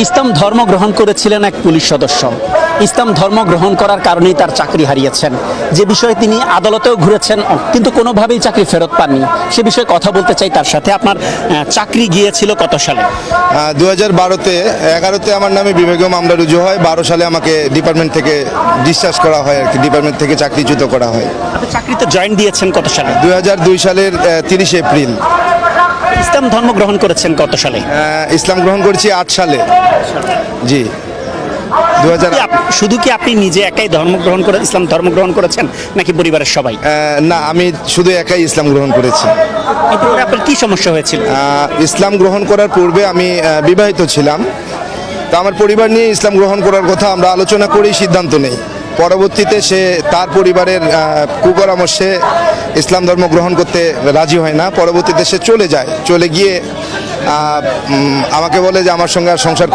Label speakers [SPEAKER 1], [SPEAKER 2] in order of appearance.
[SPEAKER 1] ইসলাম ধর্ম গ্রহণ করেছিলেন এক পুলিশ সদস্য। ইসলাম ধর্ম গ্রহণ করার কারণেই তার চাকরি হারিয়েছেন, যে বিষয়ে তিনি আদালতেও ঘুরেছেন কিন্তু কোনোভাবেই চাকরি ফেরত পাননি। সে বিষয়ে কথা বলতে চাই তার সাথে। আপনার চাকরি গিয়েছিল কত সালে?
[SPEAKER 2] 2012-তে 11-তে আমার নামে বিভাগীয় মামলা রুজু হয়। 12 সালে আমাকে ডিপার্টমেন্ট থেকে ডিসচার্জ করা হয়, আর কি ডিপার্টমেন্ট থেকে চাকরিচ্যুত করা হয়।
[SPEAKER 1] আপনি চাকরিতে জয়েন দিয়েছেন কত সালে?
[SPEAKER 2] 2002 সালের 30 এপ্রিল।
[SPEAKER 1] ইসলাম ধর্ম গ্রহণ করেছেন কত সালে?
[SPEAKER 2] ইসলাম গ্রহণ করেছি 8 সালে। জি, 2000।
[SPEAKER 1] শুধু কি আপনি নিজে একাই ইসলাম ধর্ম গ্রহণ করেছেন নাকি পরিবারের সবাই?
[SPEAKER 2] না, আমি শুধু একাই ইসলাম গ্রহণ করেছি।
[SPEAKER 1] এরপরে আপনার কি সমস্যা হয়েছিল?
[SPEAKER 2] ইসলাম গ্রহণ করার পূর্বে আমি বিবাহিত ছিলাম। তো আমার পরিবার নিয়ে ইসলাম গ্রহণ করার কথা আমরা আলোচনা করেই সিদ্ধান্ত নেই। পরবর্তীতে সে তার পরিবারের কুপরামর্শে ইসলাম ধর্ম গ্রহণ করতে রাজি হয় না। পরবর্তীতে সে চলে যায়। চলে গিয়ে আমাকে বলে যে আমার সঙ্গে আর সংসার